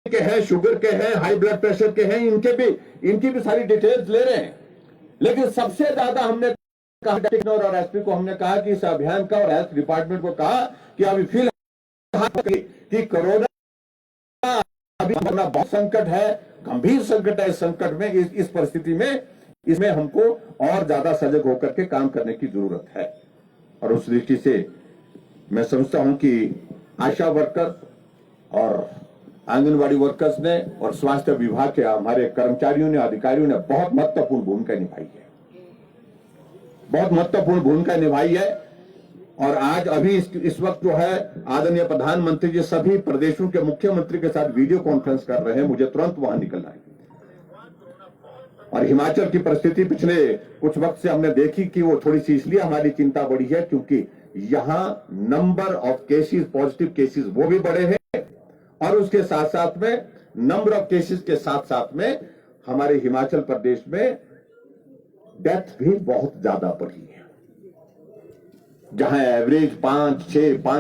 के हैं, शुगर के हैं, हाई ब्लड प्रेशर के हैं, इनकी भी सारी डिटेल्स ले रहे हैं। लेकिन सबसे ज्यादा हमने कहा और एसपी को हमने कहा कि इस अभियान का और हेल्थ डिपार्टमेंट को कहा कि अभी फिलहाल कि कोरोना अभी बहुत संकट है, गंभीर संकट है। इस संकट में, इस परिस्थिति में, इसमें हमको और ज्यादा सजग होकर के काम करने की जरूरत है। और उस दृष्टि से मैं समझता हूं कि आशा वर्कर और आंगनवाड़ी वर्कर्स ने और स्वास्थ्य विभाग के हमारे कर्मचारियों ने, अधिकारियों ने बहुत महत्वपूर्ण भूमिका निभाई है, बहुत महत्वपूर्ण भूमिका निभाई है। और आज अभी इस वक्त जो है आदरणीय प्रधानमंत्री जी सभी प्रदेशों के मुख्यमंत्री के साथ वीडियो कॉन्फ्रेंस कर रहे हैं। मुझे तुरंत वहां निकलना है। और हिमाचल की परिस्थिति पिछले कुछ वक्त से हमने देखी कि वो थोड़ी सी इसलिए हमारी चिंता बढ़ी है क्योंकि यहां number of cases, positive cases वो भी बढ़े हैं और उसके साथ साथ में नंबर ऑफ केसेस के साथ साथ में हमारे हिमाचल प्रदेश में डेथ भी बहुत ज्यादा बढ़ी है। जहां एवरेज 5,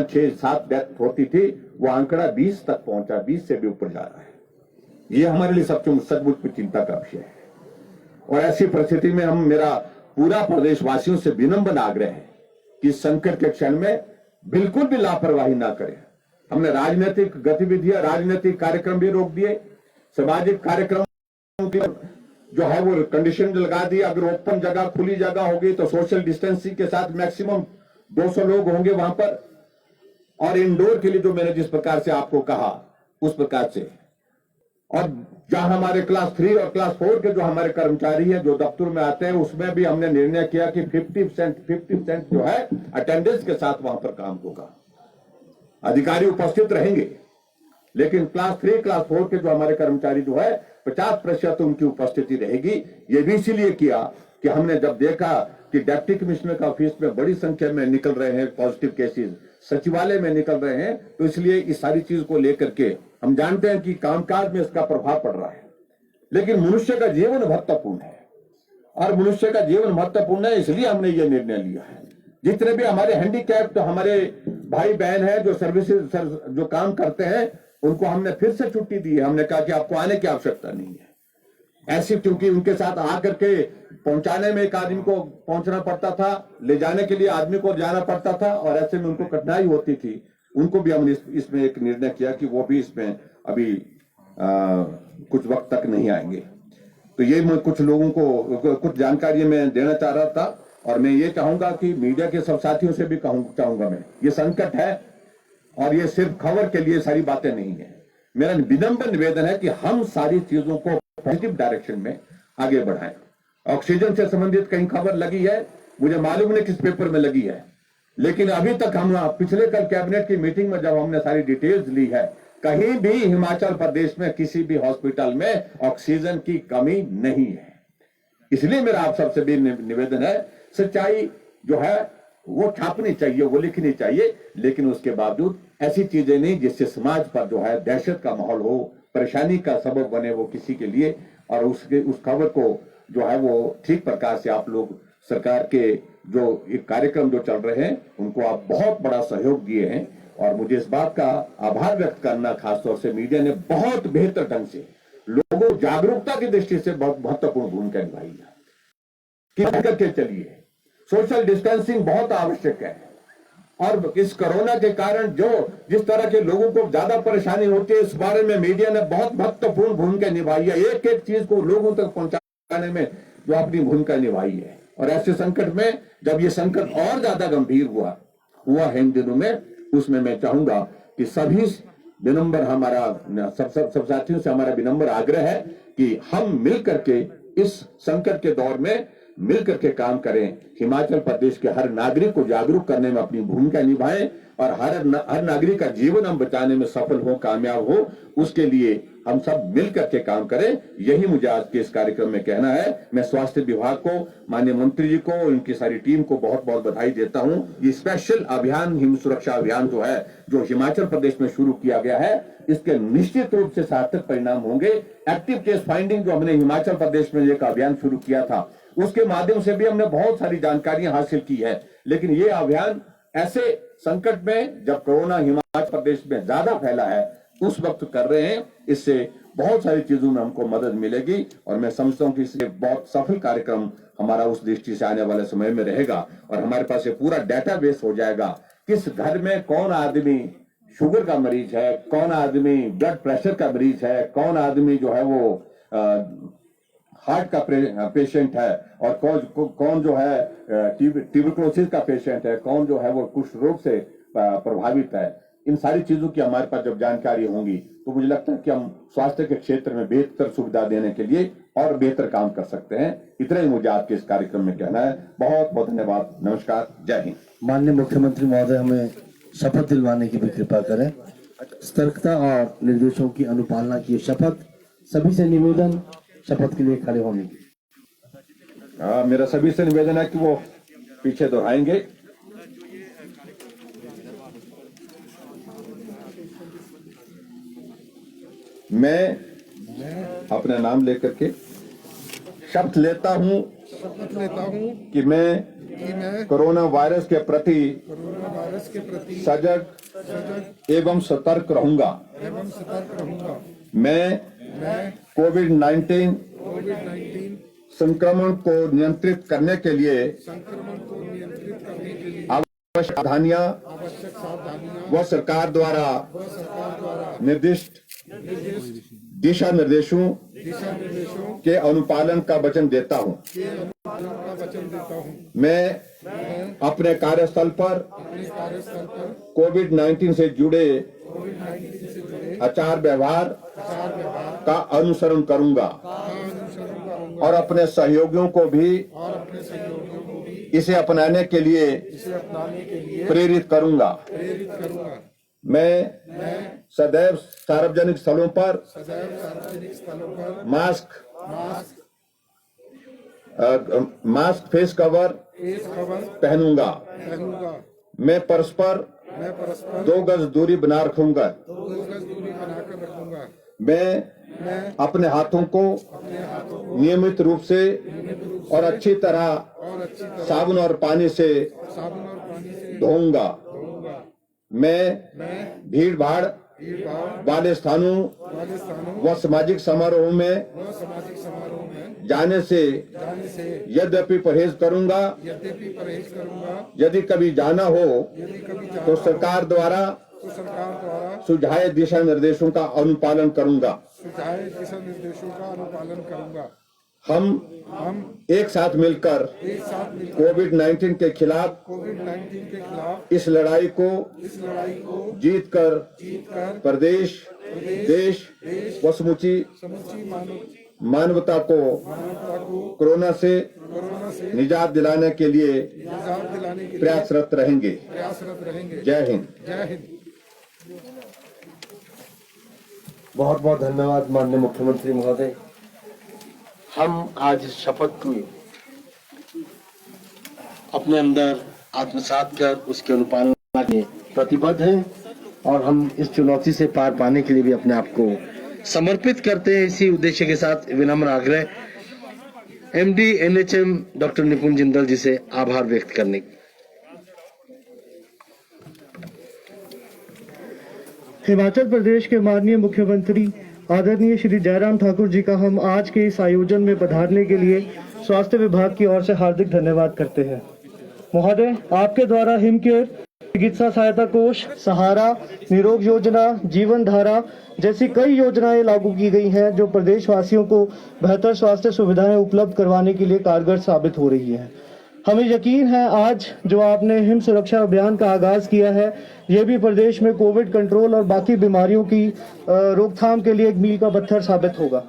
6, 7 डेथ होती थी, वो आंकड़ा 20 तक पहुंचा, 20 से भी ऊपर जा रहा है। ये हमारे लिए सचमुच में चिंता का विषय है। और ऐसी परिस्थिति में मेरा पूरा प्रदेशवासियों से विनम्र आग्रह है कि संकट के क्षण में बिल्कुल भी लापरवाही ना करें। हमने राजनीतिक गतिविधियां, राजनीतिक कार्यक्रम भी रोक दिए, सामाजिक कार्यक्रम जो है वो कंडीशन लगा दी। अगर ओपन जगह, खुली जगह होगी तो सोशल डिस्टेंसिंग के साथ मैक्सिमम 200 लोग होंगे वहां पर। और इंडोर के लिए जो मैंने जिस प्रकार से आपको कहा उस प्रकार से, और जहां हमारे क्लास 3 और क्लास 4 के जो हमारे कर्मचारी हैं जो दफ्तर में आते हैं, उसमें भी हमने निर्णय किया कि 50% जो है अटेंडेंस के साथ वहां पर काम होगा। अधिकारी उपस्थित रहेंगे, लेकिन क्लास 3, क्लास 4 के जो हमारे कर्मचारी जो है 50% उनकी उपस्थिति रहेगी। ये भी इसीलिए किया कि हमने जब देखा कि डिप्टी कमिश्नर का ऑफिस में बड़ी संख्या में निकल रहे हैं पॉजिटिव केसेस, सचिवालय में निकल रहे हैं, तो इसलिए इस सारी चीज को लेकर के हम जानते हैं कि कामकाज में इसका प्रभाव पड़ रहा है। लेकिन मनुष्य का जीवन महत्वपूर्ण है और मनुष्य का जीवन महत्वपूर्ण है, इसलिए हमने ये निर्णय लिया है। जितने भी हमारे हैंडीकैप तो हमारे भाई बहन हैं जो सर्विसेज जो काम करते हैं, उनको हमने फिर से छुट्टी दी है। हमने कहा कि आपको आने की आवश्यकता नहीं है ऐसी, क्योंकि उनके साथ आकर के पहुंचाने में एक आदमी को पहुंचना पड़ता था, ले जाने के लिए आदमी को जाना पड़ता था और ऐसे में उनको कठिनाई होती थी। उनको भी हमने इसमें एक निर्णय किया कि वो भी इसमें अभी कुछ वक्त तक नहीं आएंगे। तो ये मैं कुछ लोगों को कुछ जानकारी मैं देना चाह रहा था। और मैं ये चाहूंगा कि मीडिया के सब साथियों से भी चाहूंगा मैं, ये संकट है और ये सिर्फ खबर के लिए सारी बातें नहीं है। मेरा विनम्र निवेदन है कि हम सारी चीजों को पॉजिटिव डायरेक्शन में आगे बढ़ाएं। ऑक्सीजन से संबंधित कहीं खबर लगी है, मुझे मालूम नहीं किस पेपर में लगी है, लेकिन अभी तक हम पिछले कल कैबिनेट की मीटिंग में जब हमने सारी डिटेल्स ली है, कहीं भी हिमाचल प्रदेश में किसी भी हॉस्पिटल में ऑक्सीजन की कमी नहीं है। इसलिए मेरा आप सबसे भी निवेदन है, सच्चाई जो है वो छापनी चाहिए, वो लिखनी चाहिए, लेकिन उसके बावजूद ऐसी चीजें नहीं जिससे समाज पर जो है दहशत का माहौल हो, परेशानी का सबब बने वो किसी के लिए। और उस खबर को जो है वो ठीक प्रकार से आप लोग सरकार के जो एक कार्यक्रम जो चल रहे हैं उनको आप बहुत बड़ा सहयोग दिए हैं। और मुझे इस बात का आभार व्यक्त करना, खासतौर से मीडिया ने बहुत बेहतर ढंग से लोगों जागरूकता की दृष्टि से बहुत महत्वपूर्ण भूमिका निभाई है कि करके चलिए। सोशल डिस्टेंसिंग बहुत आवश्यक है और इस कोरोना के कारण जो जिस तरह के लोगों को ज्यादा परेशानी होती है, इस बारे में मीडिया ने बहुत महत्वपूर्ण भूमिका निभाई है। एक एक चीज को लोगों तक पहुंचाने में जो अपनी भूमिका निभाई है। और ऐसे संकट में जब ये संकट और ज्यादा गंभीर हुआ है इन दिनों में, उसमें मैं चाहूंगा कि सभी विनम्र हमारा सब साथियों से हमारा विनम्र आग्रह है कि हम मिलकर के इस संकट के दौर में मिलकर के काम करें। हिमाचल प्रदेश के हर नागरिक को जागरूक करने में अपनी भूमिका निभाएं और हर नागरिक का जीवन हम बचाने में सफल हो, कामयाब हो, उसके लिए हम सब मिलकर के काम करें। यही मुझे आज के इस कार्यक्रम में कहना है। मैं स्वास्थ्य विभाग को, माननीय मंत्री जी को, उनकी सारी टीम को बहुत बहुत बधाई देता हूं। ये स्पेशल अभियान, हिम सुरक्षा अभियान जो है, जो हिमाचल प्रदेश में शुरू किया गया है, इसके निश्चित रूप से सार्थक परिणाम होंगे। एक्टिव केस फाइंडिंग जो हमने हिमाचल प्रदेश में एक अभियान शुरू किया था, उसके माध्यम से भी हमने बहुत सारी जानकारियां हासिल की है। लेकिन ये अभियान ऐसे संकट में, जब कोरोना हिमाचल प्रदेश में ज्यादा फैला है, उस वक्त कर रहे हैं, इससे बहुत सारी चीजों में हमको मदद मिलेगी और मैं समझता हूं कि इससे बहुत सफल कार्यक्रम हमारा उस दृष्टि से आने वाले समय में रहेगा और हमारे पास ये पूरा डेटाबेस हो जाएगा किस घर में कौन आदमी शुगर का मरीज है, कौन आदमी ब्लड प्रेशर का मरीज है, कौन आदमी जो है वो हार्ट का पेशेंट है और कौन जो है ट्यूबरकुलोसिस का पेशेंट है, कौन जो है वो कुष्ठ रोग से प्रभावित है। इन सारी चीजों की हमारे पास जब जानकारी होंगी तो मुझे लगता है कि हम स्वास्थ्य के क्षेत्र में बेहतर सुविधा देने के लिए और बेहतर काम कर सकते हैं। इतना ही मुझे आपके इस कार्यक्रम में कहना है। बहुत बहुत धन्यवाद। नमस्कार। जय हिंद। माननीय मुख्यमंत्री महोदय हमें शपथ दिलवाने की भी कृपा करें। सतर्कता और निर्देशों की अनुपालना की शपथ। सभी से निवेदन शपथ के लिए खड़े होने की। मेरा सभी से निवेदन है कि वो पीछे दोहराएंगे। मैं अपना नाम लेकर के शपथ लेता हूं कि मैं कोरोना वायरस के प्रति सजग एवं सतर्क रहूंगा। मैं कोविड-19 संक्रमण को नियंत्रित करने के लिए आवश्यक सावधानियां व सरकार द्वारा निर्दिष्ट दिशा निर्देशों के अनुपालन का वचन देता हूं। मैं अपने कार्यस्थल पर कोविड-19 से जुड़े आचार व्यवहार का अनुसरण करूंगा और अपने सहयोगियों को भी इसे अपनाने के लिए प्रेरित करूंगा। मैं सदैव सार्वजनिक स्थलों पर मास्क फेस कवर पहनूंगा। मैं परस्पर 2 गज दूरी बना रखूंगा। मैं अपने हाथों को नियमित रूप से और अच्छी तरह साबुन और पानी से धोऊंगा। मैं भीड़ भाड़ वाले स्थानों व सामाजिक समारोह में जाने से यद्यपि परहेज करूंगा। यदि कभी जाना हो तो सरकार द्वारा सुझाए दिशा निर्देशों का अनुपालन करूंगा। हम एक साथ मिलकर कोविड-19 के खिलाफ इस लड़ाई को जीतकर प्रदेश, देश व समूची मानवता को कोरोना से निजात दिलाने के लिए प्रयासरत रहेंगे। जय हिंद। बहुत बहुत धन्यवाद माननीय मुख्यमंत्री महोदय। हम आज शपथ को अपने अंदर आत्मसात कर उसके अनुपालना के प्रतिबद्ध हैं और हम इस चुनौती से पार पाने के लिए भी अपने आप को समर्पित करते हैं। इसी उद्देश्य के साथ विनम्र आग्रह MD NHM doctor Nipun Jindal जी से आभार व्यक्त करने की। हिमाचल प्रदेश के माननीय मुख्यमंत्री आदरणीय श्री जयराम ठाकुर जी का हम आज के इस आयोजन में पधारने के लिए स्वास्थ्य विभाग की ओर से हार्दिक धन्यवाद करते हैं। महोदय, आपके द्वारा हिमकेयर, चिकित्सा सहायता कोष, सहारा, निरोग योजना, जीवन धारा जैसी कई योजनाएं लागू की गई हैं जो प्रदेशवासियों को बेहतर स्वास्थ्य सुविधाएं उपलब्ध करवाने के लिए कारगर साबित हो रही हैं। हमें यकीन है आज जो आपने हिम सुरक्षा अभियान का आगाज किया है, ये भी प्रदेश में कोविड कंट्रोल और बाकी बीमारियों की रोकथाम के लिए एक मील का पत्थर साबित होगा।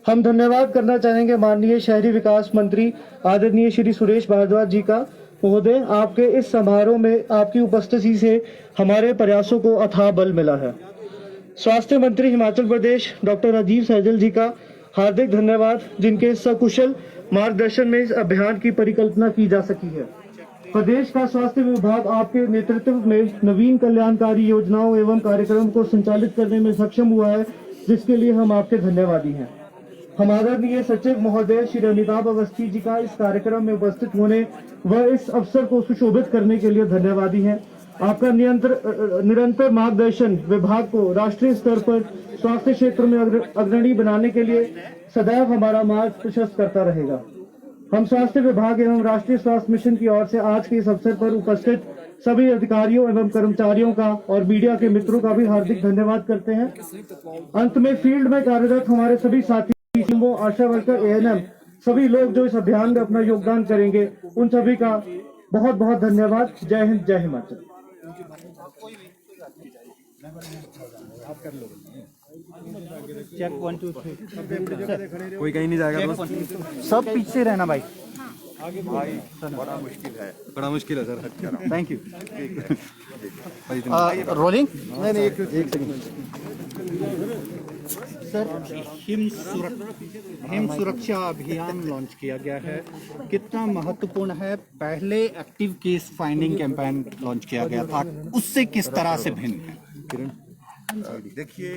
हम धन्यवाद करना चाहेंगे माननीय शहरी विकास मंत्री आदरणीय श्री सुरेश भारद्वाज जी का। महोदय, आपके इस समारोह में आपकी उपस्थिति से हमारे प्रयासों को अथाह बल मिला है। स्वास्थ्य मंत्री हिमाचल प्रदेश डॉक्टर राजीव सैजल जी का हार्दिक धन्यवाद, जिनके सकुशल मार्गदर्शन में इस अभियान की परिकल्पना की जा सकी है। प्रदेश का स्वास्थ्य विभाग आपके नेतृत्व में नवीन कल्याणकारी योजनाओं एवं कार्यक्रम को संचालित करने में सक्षम हुआ है, जिसके लिए हम आपके धन्यवादी हैं। हम आदरणीय सचिव महोदय श्री अमिताभ अवस्थी जी का इस कार्यक्रम में उपस्थित होने व इस अवसर को सुशोभित करने के लिए धन्यवादी हैं। आपका निरंतर मार्गदर्शन विभाग को राष्ट्रीय स्तर पर स्वास्थ्य क्षेत्र में अग्रणी बनाने के लिए सदैव हमारा मार्ग प्रशस्त करता रहेगा। हम स्वास्थ्य विभाग एवं राष्ट्रीय स्वास्थ्य मिशन की ओर से आज के इस अवसर पर उपस्थित सभी अधिकारियों एवं कर्मचारियों का और मीडिया के मित्रों का भी हार्दिक धन्यवाद करते हैं। अंत में फील्ड में कार्यरत हमारे सभी साथी, आशा वर्कर, ANM, सभी लोग जो इस अभियान में अपना योगदान करेंगे, उन सभी का बहुत बहुत धन्यवाद। जय हिंद, जय हिमाचल। चेक 1 2 3 कोई कहीं नहीं जाएगा दोस्त। सब पीछे रहना भाई। बड़ा मुश्किल है सर। Thank you. भाई रोलिंग। नहीं एक सेकंड। सर, हिम सुरक्षा अभियान लॉन्च किया गया है, कितना महत्वपूर्ण है? पहले active case finding campaign launch किया गया था, उससे किस तरह से भिन्न है? देखिए,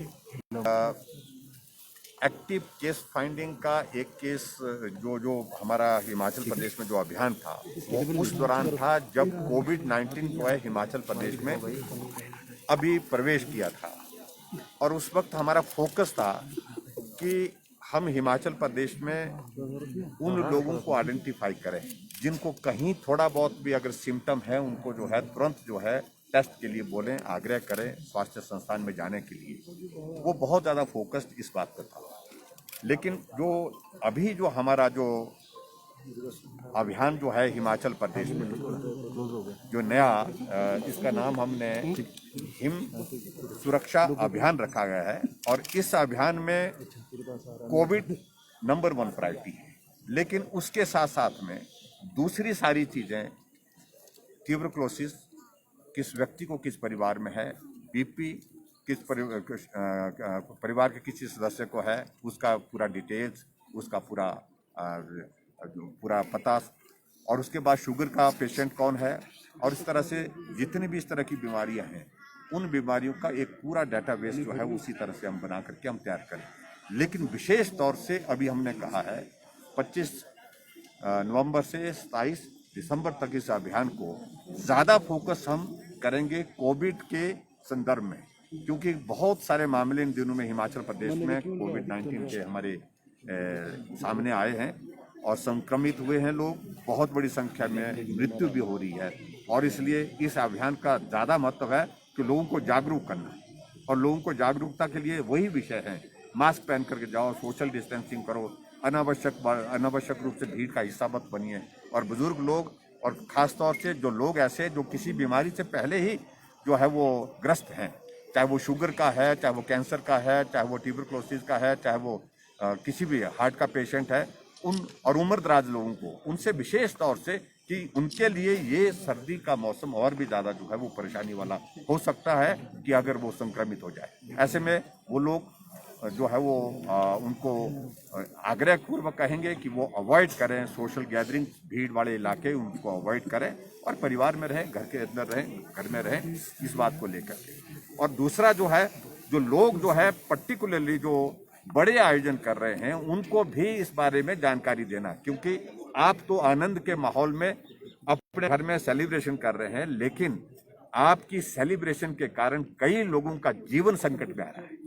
एक्टिव केस फाइंडिंग का एक केस जो हमारा हिमाचल प्रदेश में जो अभियान था वो उस दौरान था जब कोविड-19 जो है हिमाचल प्रदेश में अभी प्रवेश किया था, और उस वक्त हमारा फोकस था कि हम हिमाचल प्रदेश में उन लोगों को आइडेंटिफाई करें जिनको कहीं थोड़ा बहुत भी अगर सिम्टम है, उनको जो है तुरंत जो है टेस्ट के लिए बोलें, आग्रह करें स्वास्थ्य संस्थान में जाने के लिए। वो बहुत ज़्यादा फोकस्ड इस बात पर था। लेकिन जो अभी जो हमारा जो अभियान जो है हिमाचल प्रदेश में जो नया इसका नाम हमने हिम सुरक्षा अभियान रखा गया है, और इस अभियान में कोविड नंबर 1 प्रायोरिटी है, लेकिन उसके साथ साथ में दूसरी सारी चीज़ें, ट्यूबरक्लोसिस किस व्यक्ति को किस परिवार में है, बीपी किस परिवार के किसी सदस्य को है, उसका पूरा डिटेल्स, उसका पूरा पता, और उसके बाद शुगर का पेशेंट कौन है, और इस तरह से जितनी भी इस तरह की बीमारियां हैं उन बीमारियों का एक पूरा डाटाबेस जो है उसी तरह से हम बना करके हम तैयार करें। लेकिन विशेष तौर से अभी हमने कहा है 25 नवंबर से 27 दिसंबर तक इस अभियान को ज़्यादा फोकस हम करेंगे कोविड के संदर्भ में, क्योंकि बहुत सारे मामले इन दिनों में हिमाचल प्रदेश में कोविड-19 के हमारे सामने आए हैं और संक्रमित हुए हैं लोग, बहुत बड़ी संख्या में मृत्यु भी हो रही है, और इसलिए इस अभियान का ज़्यादा महत्व है कि लोगों को जागरूक करना, और लोगों को जागरूकता के लिए वही विषय है, मास्क पहन करके जाओ, सोशल डिस्टेंसिंग करो, अनावश्यक रूप से भीड़ का हिस्सा मत बनिए, और बुजुर्ग लोग और ख़ास तौर से जो लोग ऐसे जो किसी बीमारी से पहले ही जो है वो ग्रस्त हैं, चाहे वो शुगर का है, चाहे वो कैंसर का है, चाहे वो ट्यूबरक्लोसिस का है, चाहे वो किसी भी हार्ट का पेशेंट है, उन और उम्र दराज लोगों को, उनसे विशेष तौर से कि उनके लिए ये सर्दी का मौसम और भी ज़्यादा जो है वो परेशानी वाला हो सकता है कि अगर वो संक्रमित हो जाए। ऐसे में वो लोग जो है वो उनको आग्रह पूर्वक कहेंगे कि वो अवॉइड करें सोशल गैदरिंग, भीड़ वाले इलाके उनको अवॉइड करें, और परिवार में रहें, घर के अंदर रहें, घर में रहें, इस बात को लेकर के। और दूसरा जो है, जो लोग जो है पर्टिकुलरली जो बड़े आयोजन कर रहे हैं उनको भी इस बारे में जानकारी देना, क्योंकि आप तो आनंद के माहौल में अपने घर में सेलिब्रेशन कर रहे हैं, लेकिन आपकी सेलिब्रेशन के कारण कई लोगों का जीवन संकट में आ रहा है।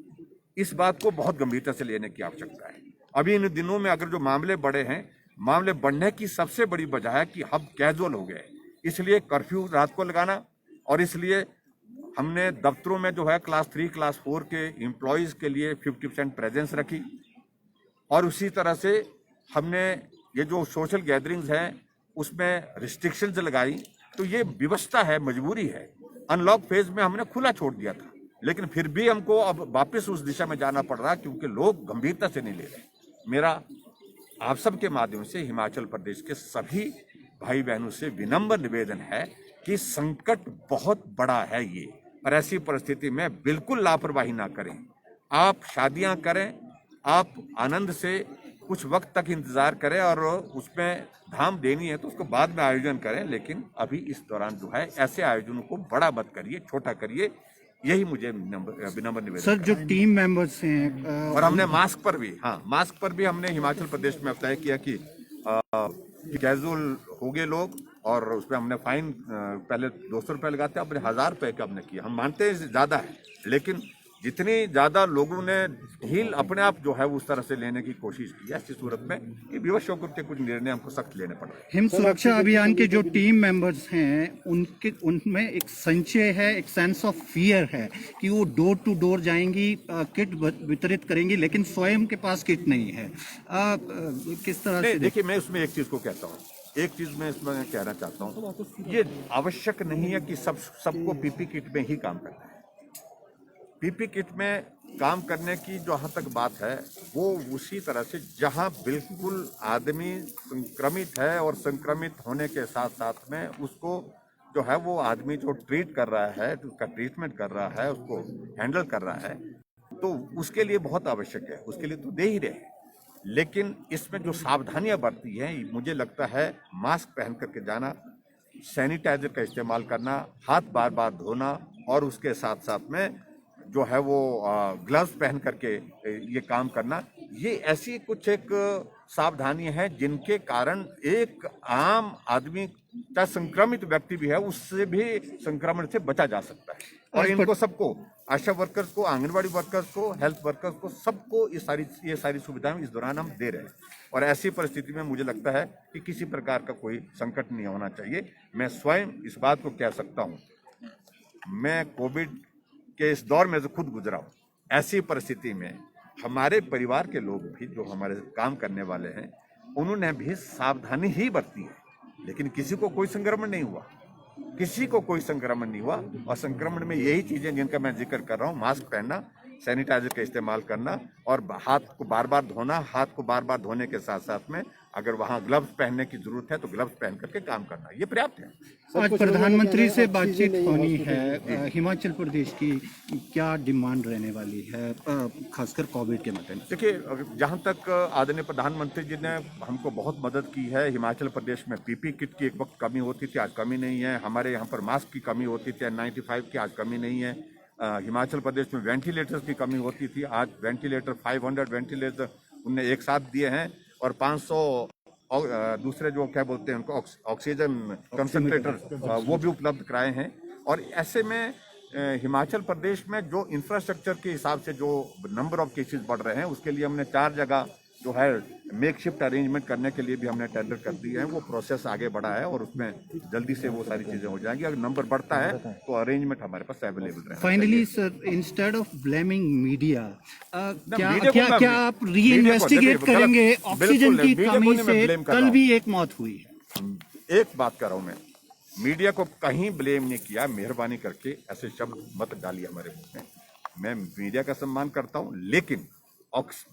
इस बात को बहुत गंभीरता से लेने की आवश्यकता है। अभी इन दिनों में अगर जो मामले बढ़े हैं, मामले बढ़ने की सबसे बड़ी वजह है कि हम कैजुअल हो गए, इसलिए कर्फ्यू रात को लगाना, और इसलिए हमने दफ्तरों में जो है क्लास 3 क्लास 4 के एम्प्लॉयज़ के लिए 50% प्रेजेंस रखी, और उसी तरह से हमने ये जो सोशल गैदरिंग्स हैं उसमें रिस्ट्रिक्शंस लगाई। तो ये व्यवस्था है, मजबूरी है। अनलॉक फेज में हमने खुला छोड़ दिया था, लेकिन फिर भी हमको अब वापस उस दिशा में जाना पड़ रहा क्योंकि लोग गंभीरता से नहीं ले रहे। मेरा आप सबके माध्यम से हिमाचल प्रदेश के सभी भाई बहनों से विनम्र निवेदन है कि संकट बहुत बड़ा है ये, और ऐसी परिस्थिति में बिल्कुल लापरवाही ना करें। आप शादियां करें, आप आनंद से कुछ वक्त तक इंतजार करें, और उसमें धाम देनी है तो उसको बाद में आयोजन करें, लेकिन अभी इस दौरान जो है ऐसे आयोजनों को बड़ा मत करिए, छोटा करिए। यही मुझे विनम्र निवेदन सर, जो टीम मेंबर्स हैं और हमने मास्क पर भी हमने हिमाचल प्रदेश में तय किया कि कैजुअल हो गए लोग और उसमें हमने फाइन पहले 200 रुपये लगाते, अब 1000 रुपये का हमने किया। हम मानते हैं ज़्यादा है, लेकिन जितनी ज़्यादा लोगों ने ढील अपने आप जो है उस तरह से लेने की कोशिश की है, ऐसी सूरत में ये विवश होकर के कुछ निर्णय हमको सख्त लेने पड़ रहे हैं। हिम सुरक्षा अभियान के जो टीम मेंबर्स हैं उनमें एक संचय है, एक सेंस ऑफ फियर है कि वो डोर टू डोर जाएंगी, किट वितरित करेंगी, लेकिन स्वयं के पास किट नहीं है। किस तरह से? देखिए, मैं उसमें एक चीज़ को कहता हूँ, एक चीज़ मैं इसमें कहना चाहता हूँ, ये आवश्यक नहीं है कि सबको पीपी किट में ही काम करना है। पीपी किट में काम करने की जहाँ तक बात है वो उसी तरह से जहाँ बिल्कुल आदमी संक्रमित है और संक्रमित होने के साथ साथ में उसको जो है वो आदमी जो ट्रीट कर रहा है, उसका ट्रीटमेंट कर रहा है, उसको हैंडल कर रहा है, तो उसके लिए बहुत आवश्यक है, उसके लिए तो दे ही रहे। लेकिन इसमें जो सावधानियां बरती हैं, मुझे लगता है मास्क पहन करके जाना, सैनिटाइजर का इस्तेमाल करना, हाथ बार बार धोना और उसके साथ साथ में जो है वो ग्लव्स पहन करके ये काम करना, ये ऐसी कुछ एक सावधानी है जिनके कारण एक आम आदमी, चाहे संक्रमित व्यक्ति भी है, उससे भी संक्रमण से बचा जा सकता है। और इनको सबको, आशा वर्कर्स को, आंगनबाड़ी वर्कर्स को, हेल्थ वर्कर्स को, सबको ये सारी सुविधाएं इस दौरान हम दे रहे हैं। और ऐसी परिस्थिति में मुझे लगता है कि किसी प्रकार का कोई संकट नहीं होना चाहिए। मैं स्वयं इस बात को कह सकता हूँ, मैं कोविड के इस दौर में से खुद गुजरा हूँ। ऐसी परिस्थिति में हमारे परिवार के लोग भी, जो हमारे काम करने वाले हैं, उन्होंने भी सावधानी ही बरती है, लेकिन किसी को कोई संक्रमण नहीं हुआ, किसी को कोई संक्रमण नहीं हुआ। और संक्रमण में यही चीजें जिनका मैं जिक्र कर रहा हूँ, मास्क पहनना, सैनिटाइजर का इस्तेमाल करना और हाथ को बार बार धोना, हाथ को बार बार धोने के साथ साथ में अगर वहां ग्लव्स पहनने की जरूरत है तो ग्लव्स पहन करके काम करना, ये पर्याप्त है। आज प्रधानमंत्री से बातचीत होनी है, हिमाचल प्रदेश की क्या डिमांड रहने वाली है, खासकर कोविड के मद्देनजर? देखिए, जहाँ तक आदरणीय प्रधानमंत्री जी ने हमको बहुत मदद की है। हिमाचल प्रदेश में पीपी किट की एक वक्त कमी होती थी, आज कमी नहीं है। हमारे यहाँ पर मास्क की कमी होती थी N95 की, आज कमी नहीं है। हिमाचल प्रदेश में वेंटिलेटर्स की कमी होती थी, आज वेंटिलेटर 500 वेंटिलेटर उनने एक साथ दिए हैं और 500 दूसरे जो क्या बोलते हैं उनको ऑक्सीजन कंसंट्रेटर वो भी उपलब्ध कराए हैं। और ऐसे में हिमाचल प्रदेश में जो इंफ्रास्ट्रक्चर के हिसाब से जो नंबर ऑफ केसेस बढ़ रहे हैं, उसके लिए हमने 4 जगह जो है मेक शिफ्ट अरेंजमेंट करने के लिए भी हमने टेंडर कर दिए हैं। वो प्रोसेस आगे बढ़ा है और उसमें जल्दी से वो सारी चीजें हो जाएंगी। अगर नंबर बढ़ता है तो अरेंजमेंट हमारे पास अवेलेबल रहेगा। Finally sir, instead of blaming media, क्या आप री इन्वेस्टिगेट करेंगे? ऑक्सीजन की कमी से कल भी एक मौत हुई। एक बात कर रहा हूं, मैं मीडिया को कहीं ब्लेम नहीं किया। मेहरबानी करके ऐसे शब्द मत डालिए हमारे मुंह में। मैं मीडिया का सम्मान करता हूं, लेकिन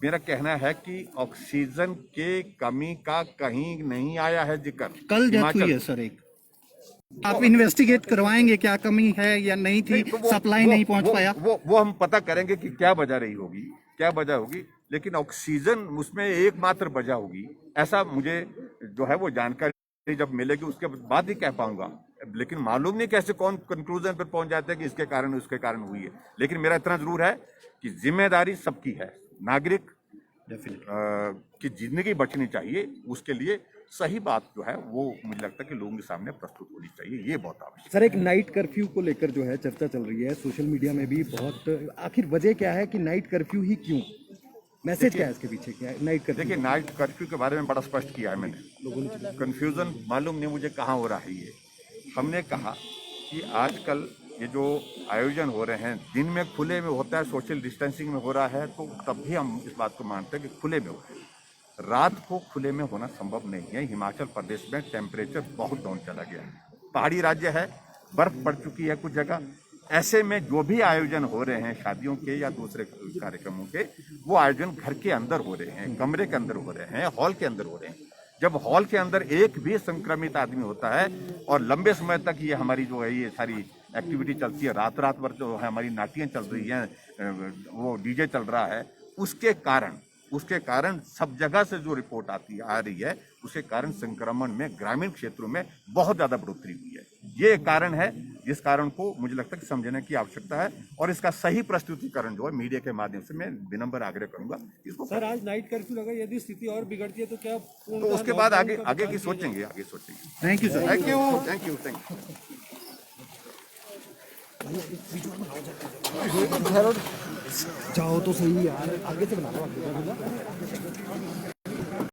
मेरा कहना है कि ऑक्सीजन के कमी का कहीं नहीं आया है जिक्र। कल डेथ हुई है सर एक, आप इन्वेस्टिगेट करवाएंगे क्या कमी है या नहीं थी, सप्लाई नहीं पहुंच पाया? वो हम पता करेंगे कि क्या वजह रही होगी, क्या वजह होगी। लेकिन ऑक्सीजन उसमें एकमात्र वजह होगी, ऐसा मुझे जो है वो जानकारी जब मिलेगी उसके बाद ही कह पाऊंगा। लेकिन मालूम नहीं कैसे कौन कंक्लूजन पर पहुंच जाते हैं कि इसके कारण उसके कारण हुई है। लेकिन मेरा इतना जरूर है कि जिम्मेदारी सबकी है, नागरिक की जिंदगी बचनी चाहिए, उसके लिए सही बात जो है वो मुझे लगता है कि लोगों के सामने प्रस्तुत होनी चाहिए, ये बहुत आवश्यक है। सर, एक नाइट कर्फ्यू को लेकर जो है चर्चा चल रही है सोशल मीडिया में भी बहुत, आखिर वजह क्या है कि नाइट कर्फ्यू ही क्यों, मैसेज क्या है इसके पीछे, क्या है नाइट कर्फ्यू? देखिए, नाइट कर्फ्यू के बारे में बड़ा स्पष्ट किया है मैंने। कंफ्यूजन मालूम नहीं मुझे कहाँ हो रहा है ये। हमने कहा कि आजकल ये जो आयोजन हो रहे हैं दिन में खुले में होता है, सोशल डिस्टेंसिंग में हो रहा है, तो तब भी हम इस बात को मानते हैं कि खुले में हो रहा है। रात को खुले में होना संभव नहीं है। हिमाचल प्रदेश में टेम्परेचर बहुत डाउन चला गया है, पहाड़ी राज्य है, बर्फ पड़ चुकी है कुछ जगह। ऐसे में जो भी आयोजन हो रहे हैं शादियों के या दूसरे कार्यक्रमों के, वो आयोजन घर के अंदर हो रहे हैं, कमरे के अंदर हो रहे हैं, हॉल के अंदर हो रहे हैं। जब हॉल के अंदर एक भी संक्रमित आदमी होता है और लंबे समय तक ये हमारी जो है ये सारी एक्टिविटी चलती है, रात भर जो है हमारी नाटियाँ चल रही हैं, वो डीजे चल रहा है, उसके कारण उसके कारण सब जगह से जो रिपोर्ट आ रही है, उसके कारण संक्रमण में ग्रामीण क्षेत्रों में बहुत ज्यादा बढ़ोतरी हुई है। ये एक कारण है जिस कारण को मुझे लगता है कि समझने की आवश्यकता है, और इसका सही प्रस्तुतिकरण जो है मीडिया के माध्यम से मैं विनम्र आग्रह करूंगा इसको। सर आज नाइट कर्फ्यू लगा, यदि स्थिति और बिगड़ती है तो क्या तो उसके बाद आगे की सोचेंगे, thank you sir. Thank you. जाओ तो सही यार, आगे से बना लो।